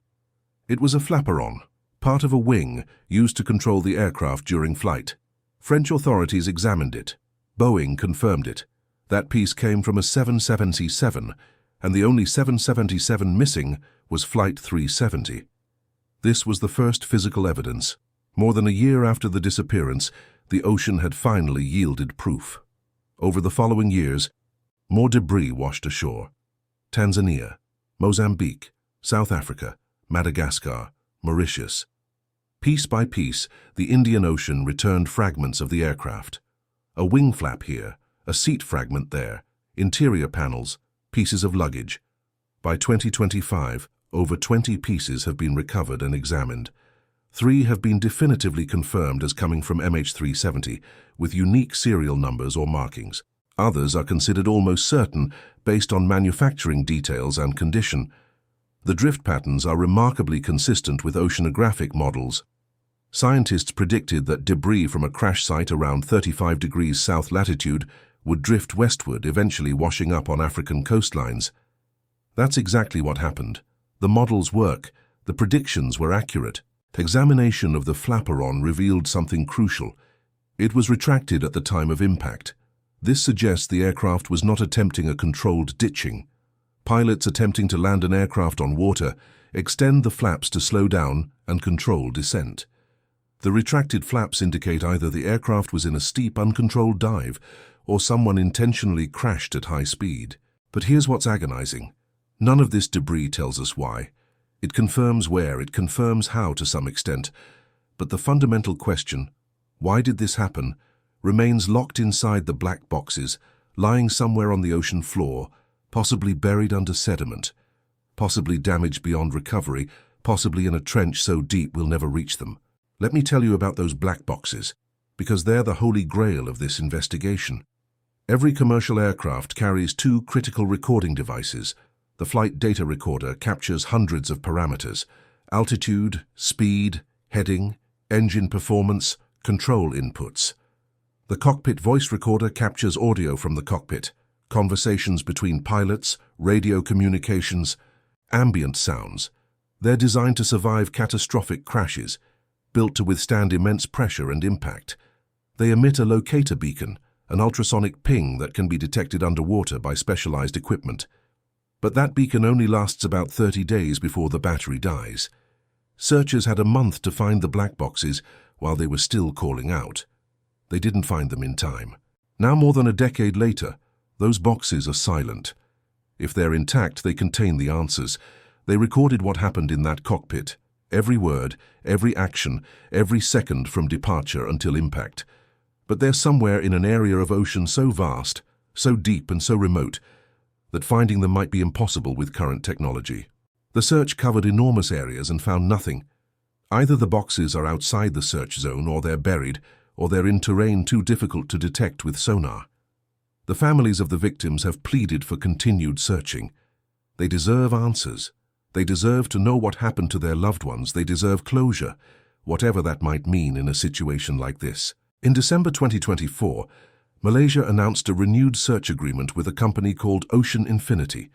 It was a flaperon, part of a wing used to control the aircraft during flight. French authorities examined it. Boeing confirmed it. That piece came from a 777, and the only 777 missing was Flight 370. This was the first physical evidence. More than a year after the disappearance, the ocean had finally yielded proof. Over the following years, more debris washed ashore. Tanzania, Mozambique, South Africa, Madagascar, Mauritius. Piece by piece, the Indian Ocean returned fragments of the aircraft. A wing flap here, a seat fragment there, interior panels, pieces of luggage. By 2025, over 20 pieces have been recovered and examined. 3 have been definitively confirmed as coming from MH370, with unique serial numbers or markings. Others are considered almost certain based on manufacturing details and condition. The drift patterns are remarkably consistent with oceanographic models. Scientists predicted that debris from a crash site around 35 degrees south latitude would drift westward, eventually washing up on African coastlines. That's exactly what happened. The models work. The predictions were accurate. Examination of the flaperon revealed something crucial. It was retracted at the time of impact. This suggests the aircraft was not attempting a controlled ditching. Pilots attempting to land an aircraft on water extend the flaps to slow down and control descent. The retracted flaps indicate either the aircraft was in a steep, uncontrolled dive or someone intentionally crashed at high speed. But here's what's agonizing. None of this debris tells us why. It confirms where, it confirms how to some extent. But the fundamental question, why did this happen, remains locked inside the black boxes, lying somewhere on the ocean floor, possibly buried under sediment, possibly damaged beyond recovery, possibly in a trench so deep we'll never reach them. Let me tell you about those black boxes, because they're the holy grail of this investigation. Every commercial aircraft carries two critical recording devices. The flight data recorder captures hundreds of parameters: altitude, speed, heading, engine performance, control inputs. The cockpit voice recorder captures audio from the cockpit, conversations between pilots, radio communications, ambient sounds. They're designed to survive catastrophic crashes, built to withstand immense pressure and impact. They emit a locator beacon, an ultrasonic ping that can be detected underwater by specialized equipment. But that beacon only lasts about 30 days before the battery dies. Searchers had a month to find the black boxes while they were still calling out. They didn't find them in time. Now, more than a decade later, those boxes are silent. If they're intact, they contain the answers. They recorded what happened in that cockpit. Every word, every action, every second from departure until impact. But they're somewhere in an area of ocean so vast, so deep and so remote, that finding them might be impossible with current technology. The search covered enormous areas and found nothing. Either the boxes are outside the search zone, or they're buried, or they're in terrain too difficult to detect with sonar. The families of the victims have pleaded for continued searching. They deserve answers. They deserve to know what happened to their loved ones. They deserve closure, whatever that might mean in a situation like this. In December 2024, Malaysia announced a renewed search agreement with a company called Ocean Infinity,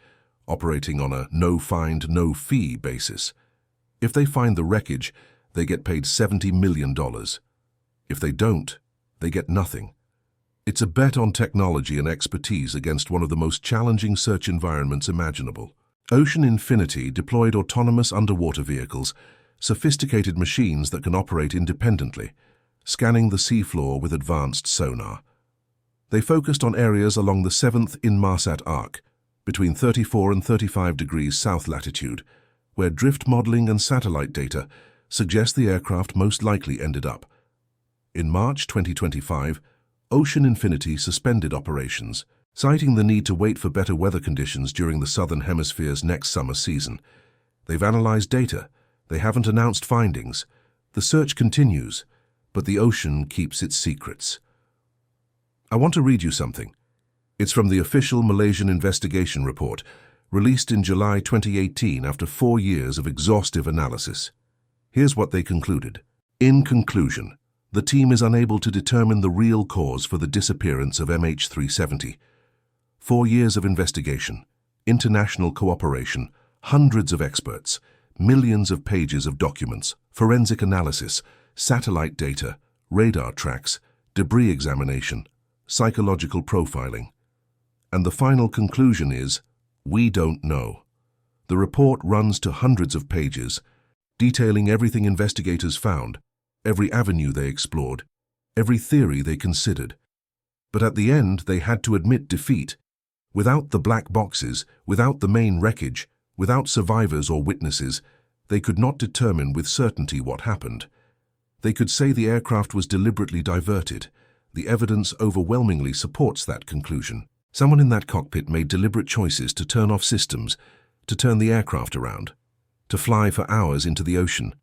operating on a no-find, no-fee basis. If they find the wreckage, they get paid $70 million. If they don't, they get nothing. It's a bet on technology and expertise against one of the most challenging search environments imaginable. Ocean Infinity deployed autonomous underwater vehicles, sophisticated machines that can operate independently, scanning the seafloor with advanced sonar. They focused on areas along the 7th Inmarsat arc, between 34 and 35 degrees south latitude, where drift modeling and satellite data suggest the aircraft most likely ended up. In March 2025, Ocean Infinity suspended operations, citing the need to wait for better weather conditions during the Southern Hemisphere's next summer season. They've analyzed data. They haven't announced findings. The search continues, but the ocean keeps its secrets. I want to read you something. It's from the official Malaysian investigation report, released in July 2018 after 4 years of exhaustive analysis. Here's what they concluded. In conclusion, the team is unable to determine the real cause for the disappearance of MH370. 4 years of investigation, international cooperation, hundreds of experts, millions of pages of documents, forensic analysis, satellite data, radar tracks, debris examination, psychological profiling. And the final conclusion is, we don't know. The report runs to hundreds of pages, detailing everything investigators found, every avenue they explored, every theory they considered. But at the end, they had to admit defeat. Without the black boxes, without the main wreckage, without survivors or witnesses, they could not determine with certainty what happened. They could say the aircraft was deliberately diverted. The evidence overwhelmingly supports that conclusion. Someone in that cockpit made deliberate choices to turn off systems, to turn the aircraft around, to fly for hours into the ocean.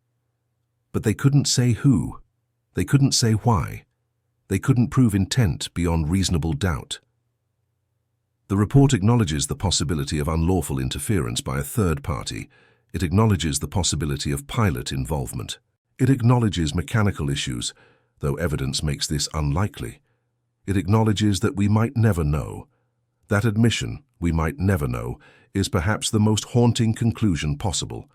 But they couldn't say who. They couldn't say why. They couldn't prove intent beyond reasonable doubt. The report acknowledges the possibility of unlawful interference by a third party. It acknowledges the possibility of pilot involvement. It acknowledges mechanical issues, though evidence makes this unlikely. It acknowledges that we might never know. That admission, we might never know, is perhaps the most haunting conclusion possible.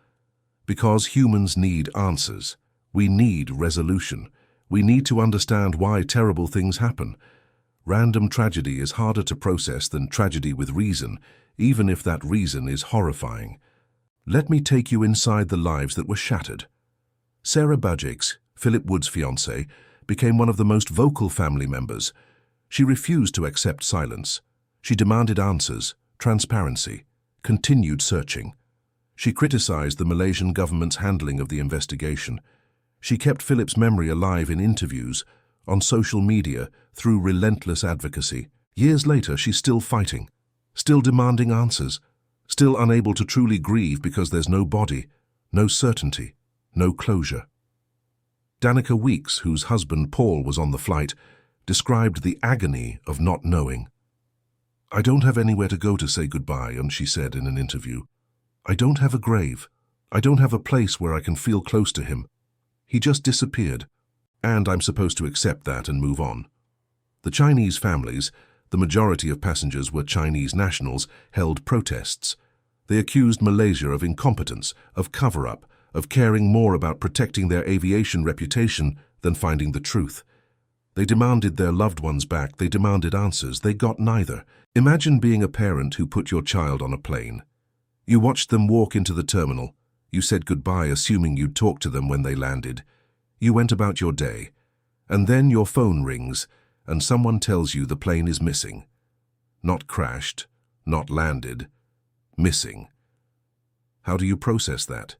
Because humans need answers. We need resolution. We need to understand why terrible things happen. Random tragedy is harder to process than tragedy with reason, even if that reason is horrifying. Let me take you inside the lives that were shattered. Sarah Bajake's Philip Wood's fiancée, became one of the most vocal family members. She refused to accept silence. She demanded answers, transparency, continued searching. She criticized the Malaysian government's handling of the investigation. She kept Philip's memory alive in interviews, on social media, through relentless advocacy. Years later, she's still fighting, still demanding answers, still unable to truly grieve because there's no body, no certainty, no closure. Danica Weeks, whose husband Paul was on the flight, described the agony of not knowing. "I don't have anywhere to go to say goodbye," and she said in an interview. "I don't have a grave. I don't have a place where I can feel close to him. He just disappeared, and I'm supposed to accept that and move on." The Chinese families, the majority of passengers were Chinese nationals, held protests. They accused Malaysia of incompetence, of cover-up, of caring more about protecting their aviation reputation than finding the truth. They demanded their loved ones back. They demanded answers. They got neither. Imagine being a parent who put your child on a plane. You watched them walk into the terminal. You said goodbye, assuming you'd talk to them when they landed. You went about your day. And then your phone rings, and someone tells you the plane is missing. Not crashed, not landed, missing. How do you process that?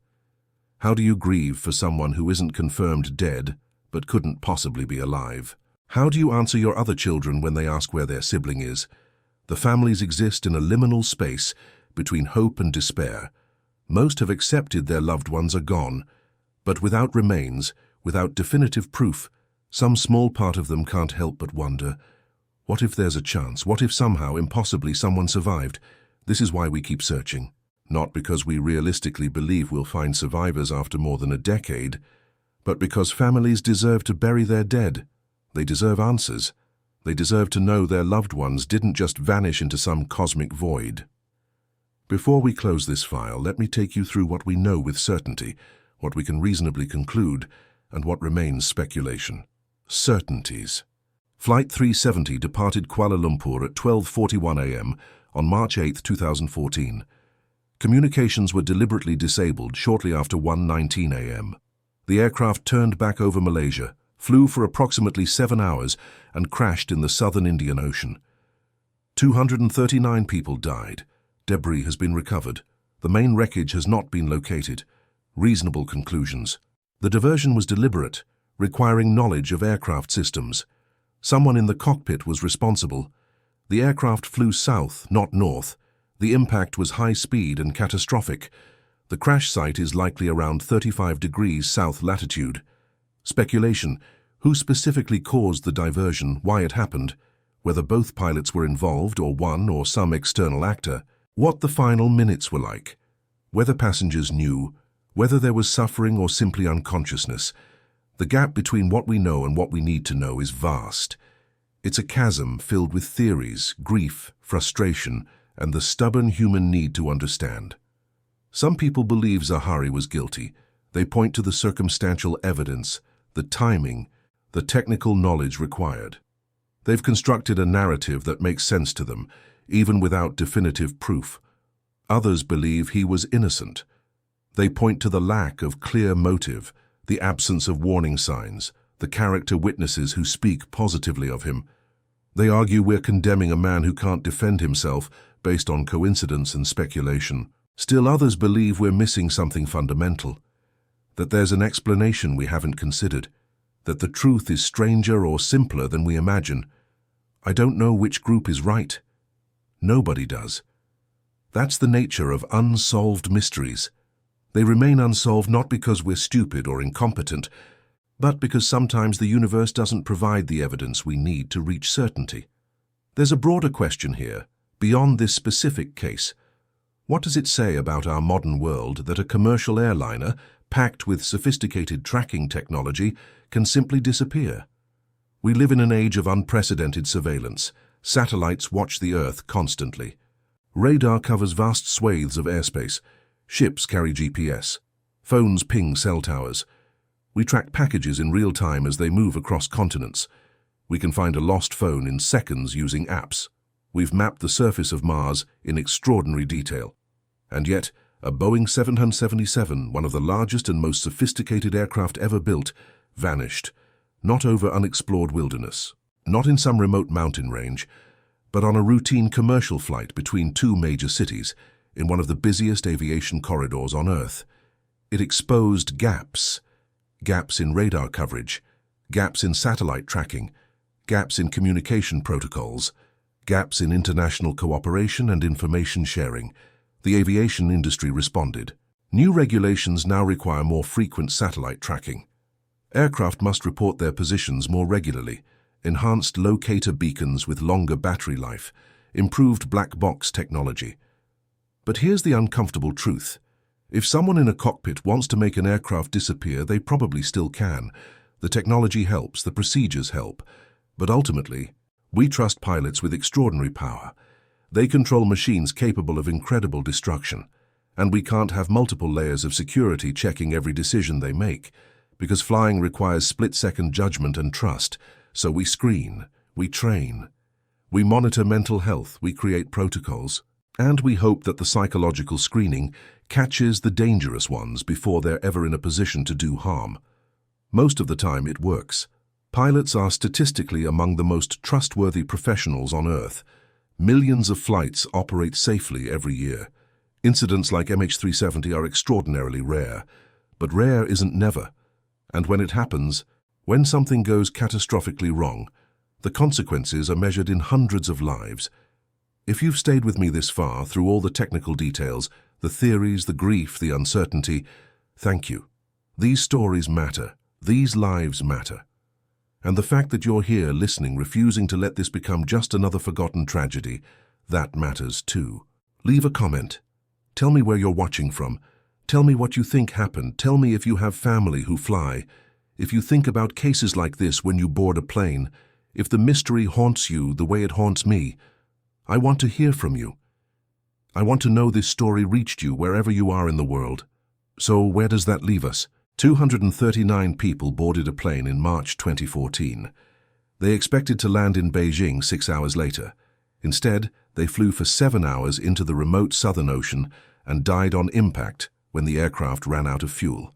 How do you grieve for someone who isn't confirmed dead, but couldn't possibly be alive? How do you answer your other children when they ask where their sibling is? The families exist in a liminal space between hope and despair. Most have accepted their loved ones are gone, but without remains, without definitive proof, some small part of them can't help but wonder, what if there's a chance? What if somehow, impossibly, someone survived? This is why we keep searching. Not because we realistically believe we'll find survivors after more than a decade, but because families deserve to bury their dead. They deserve answers. They deserve to know their loved ones didn't just vanish into some cosmic void. Before we close this file, let me take you through what we know with certainty, what we can reasonably conclude, and what remains speculation. Certainties. Flight 370 departed Kuala Lumpur at 12:41 a.m. on March 8, 2014. Communications were deliberately disabled shortly after 1:19 a.m. The aircraft turned back over Malaysia, flew for approximately 7 hours, and crashed in the southern Indian Ocean. 239 people died. Debris has been recovered. The main wreckage has not been located. Reasonable conclusions. The diversion was deliberate, requiring knowledge of aircraft systems. Someone in the cockpit was responsible. The aircraft flew south, not north. The impact was high speed and catastrophic. The crash site is likely around 35 degrees south latitude. Speculation: who specifically caused the diversion, why it happened, whether both pilots were involved or one or some external actor, what the final minutes were like, whether passengers knew, whether there was suffering or simply unconsciousness. The gap between what we know and what we need to know is vast. It's a chasm filled with theories, grief, frustration, and the stubborn human need to understand. Some people believe Zahari was guilty. They point to the circumstantial evidence, the timing, the technical knowledge required. They've constructed a narrative that makes sense to them, even without definitive proof. Others believe he was innocent. They point to the lack of clear motive, the absence of warning signs, the character witnesses who speak positively of him. They argue we're condemning a man who can't defend himself based on coincidence and speculation. Still others believe we're missing something fundamental, that there's an explanation we haven't considered, that the truth is stranger or simpler than we imagine. I don't know which group is right. Nobody does. That's the nature of unsolved mysteries. They remain unsolved not because we're stupid or incompetent, but because sometimes the universe doesn't provide the evidence we need to reach certainty. There's a broader question here, beyond this specific case. What does it say about our modern world that a commercial airliner, packed with sophisticated tracking technology, can simply disappear? We live in an age of unprecedented surveillance. Satellites watch the Earth constantly. Radar covers vast swathes of airspace. Ships carry GPS. Phones ping cell towers. We track packages in real time as they move across continents. We can find a lost phone in seconds using apps. We've mapped the surface of Mars in extraordinary detail. And yet, a Boeing 777, one of the largest and most sophisticated aircraft ever built, vanished, not over unexplored wilderness, not in some remote mountain range, but on a routine commercial flight between two major cities in one of the busiest aviation corridors on Earth. It exposed gaps in radar coverage, gaps in satellite tracking, gaps in communication protocols, gaps in international cooperation and information sharing. The aviation industry responded. New regulations now require more frequent satellite tracking. Aircraft must report their positions more regularly, enhanced locator beacons with longer battery life, improved black box technology. But here's the uncomfortable truth. If someone in a cockpit wants to make an aircraft disappear, they probably still can. The technology helps, the procedures help. But ultimately, we trust pilots with extraordinary power. They control machines capable of incredible destruction. And we can't have multiple layers of security checking every decision they make, because flying requires split-second judgment and trust. So we screen, we train, we monitor mental health, we create protocols, and we hope that the psychological screening catches the dangerous ones before they're ever in a position to do harm. Most of the time it works. Pilots are statistically among the most trustworthy professionals on Earth. Millions of flights operate safely every year. Incidents like MH370 are extraordinarily rare, but rare isn't never. And when it happens, when something goes catastrophically wrong, the consequences are measured in hundreds of lives. If you've stayed with me this far, through all the technical details, the theories, the grief, the uncertainty, thank you. These stories matter. These lives matter. And the fact that you're here listening, refusing to let this become just another forgotten tragedy, that matters too. Leave a comment. Tell me where you're watching from. Tell me what you think happened. Tell me if you have family who fly. If you think about cases like this when you board a plane. If the mystery haunts you the way it haunts me. I want to hear from you. I want to know this story reached you wherever you are in the world. So where does that leave us? 239 people boarded a plane in March 2014. They expected to land in Beijing 6 hours later. Instead, they flew for 7 hours into the remote Southern Ocean and died on impact when the aircraft ran out of fuel.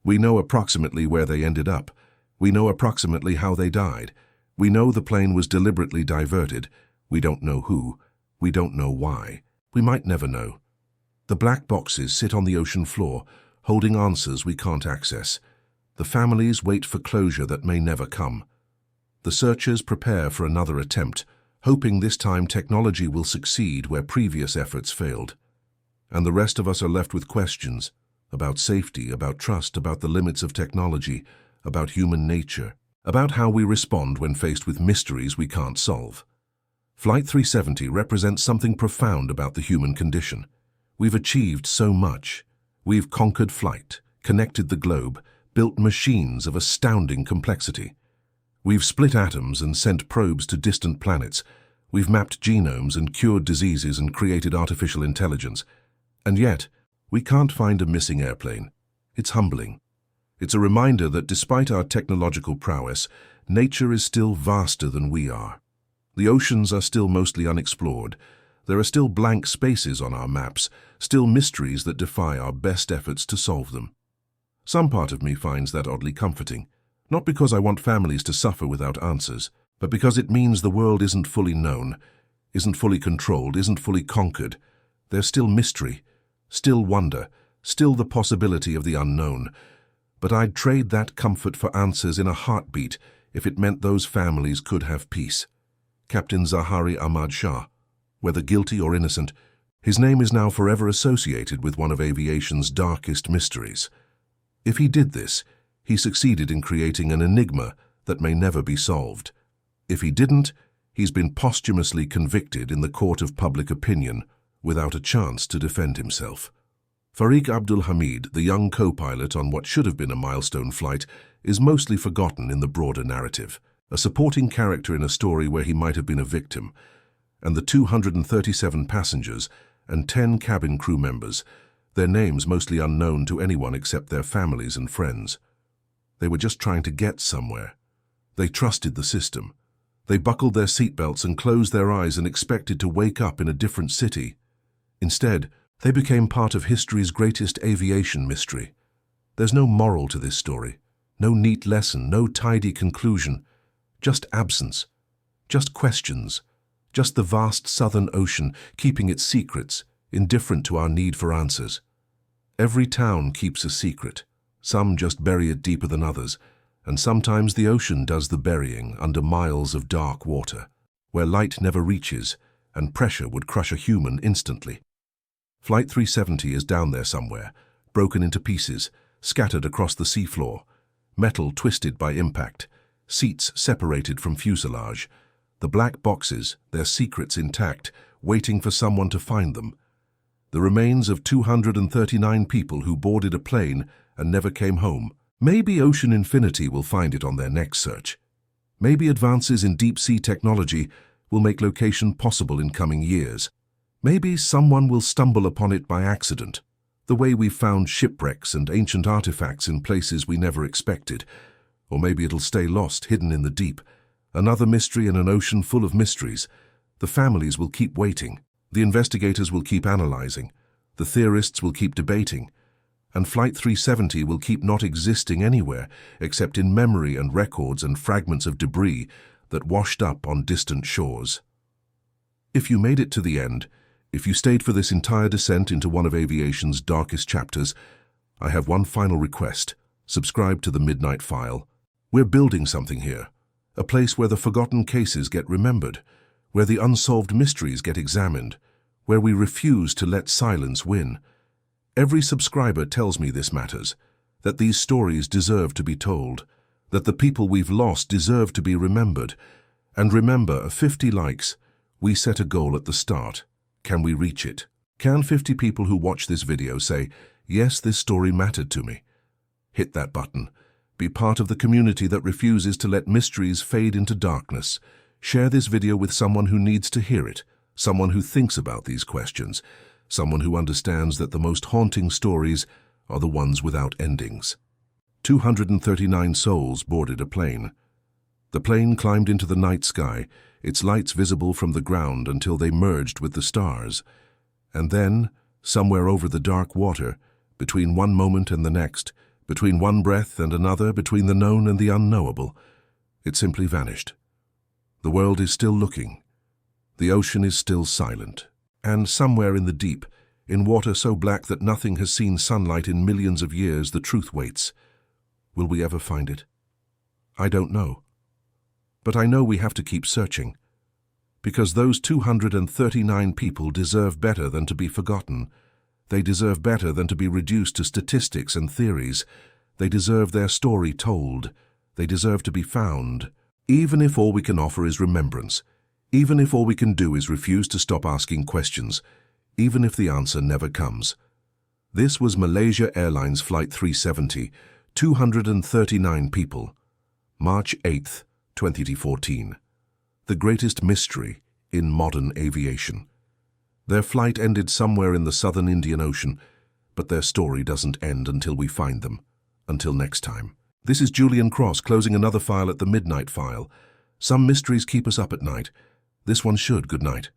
We know approximately where they ended up. We know approximately how they died. We know the plane was deliberately diverted. We don't know who. We don't know why. We might never know. The black boxes sit on the ocean floor, holding answers we can't access. The families wait for closure that may never come. The searchers prepare for another attempt, hoping this time technology will succeed where previous efforts failed. And the rest of us are left with questions about safety, about trust, about the limits of technology, about human nature, about how we respond when faced with mysteries we can't solve. Flight 370 represents something profound about the human condition. We've achieved so much. We've conquered flight, connected the globe, built machines of astounding complexity. We've split atoms and sent probes to distant planets. We've mapped genomes and cured diseases and created artificial intelligence. And yet, we can't find a missing airplane. It's humbling. It's a reminder that despite our technological prowess, nature is still vaster than we are. The oceans are still mostly unexplored. There are still blank spaces on our maps, still mysteries that defy our best efforts to solve them. Some part of me finds that oddly comforting, not because I want families to suffer without answers, but because it means the world isn't fully known, isn't fully controlled, isn't fully conquered. There's still mystery, still wonder, still the possibility of the unknown. But I'd trade that comfort for answers in a heartbeat if it meant those families could have peace. Captain Zahari Ahmad Shah, whether guilty or innocent, his name is now forever associated with one of aviation's darkest mysteries. If he did this, he succeeded in creating an enigma that may never be solved. If he didn't, he's been posthumously convicted in the court of public opinion without a chance to defend himself. Farik Abdul Hamid, the young co-pilot on what should have been a milestone flight, is mostly forgotten in the broader narrative, a supporting character in a story where he might have been a victim. And the 237 passengers and 10 cabin crew members, their names mostly unknown to anyone except their families and friends. They were just trying to get somewhere. They trusted the system. They buckled their seatbelts and closed their eyes and expected to wake up in a different city. Instead, they became part of history's greatest aviation mystery. There's no moral to this story, No neat lesson, no tidy conclusion. Just absence. Just questions. Just the vast southern ocean keeping its secrets, indifferent to our need for answers. Every town keeps a secret. Some just bury it deeper than others, and sometimes the ocean does the burying under miles of dark water, where light never reaches and pressure would crush a human instantly. Flight 370 is down there somewhere, broken into pieces, scattered across the seafloor, metal twisted by impact, seats separated from fuselage, the black boxes, their secrets intact, waiting for someone to find them. The remains of 239 people who boarded a plane and never came home. Maybe Ocean Infinity will find it on their next search. Maybe advances in deep-sea technology will make location possible in coming years. Maybe someone will stumble upon it by accident, the way we've found shipwrecks and ancient artifacts in places we never expected. Or maybe it'll stay lost, hidden in the deep. Another mystery in an ocean full of mysteries. The families will keep waiting. The investigators will keep analyzing. The theorists will keep debating. And Flight 370 will keep not existing anywhere except in memory and records and fragments of debris that washed up on distant shores. If you made it to the end, if you stayed for this entire descent into one of aviation's darkest chapters, I have one final request. Subscribe to the Midnight File. We're building something here. A place where the forgotten cases get remembered, where the unsolved mysteries get examined, where we refuse to let silence win. Every subscriber tells me this matters, that these stories deserve to be told, that the people we've lost deserve to be remembered. And remember, 50 likes, we set a goal at the start. Can we reach it? Can 50 people who watch this video say, yes, this story mattered to me? Hit that button. Be part of the community that refuses to let mysteries fade into darkness. Share this video with someone who needs to hear it, someone who thinks about these questions, someone who understands that the most haunting stories are the ones without endings. 239 souls boarded a plane. The plane climbed into the night sky, its lights visible from the ground until they merged with the stars. And then, somewhere over the dark water, between one moment and the next, between one breath and another, between the known and the unknowable, it simply vanished. The world is still looking. The ocean is still silent. And somewhere in the deep, in water so black that nothing has seen sunlight in millions of years, the truth waits. Will we ever find it? I don't know. But I know we have to keep searching. Because those 239 people deserve better than to be forgotten. They deserve better than to be reduced to statistics and theories. They deserve their story told. They deserve to be found. Even if all we can offer is remembrance. Even if all we can do is refuse to stop asking questions. Even if the answer never comes. This was Malaysia Airlines Flight 370, 239 people. March 8th, 2014. The greatest mystery in modern aviation. Their flight ended somewhere in the southern Indian Ocean, but their story doesn't end until we find them. Until next time. This is Julian Cross closing another file at the Midnight File. Some mysteries keep us up at night. This one should. Good night.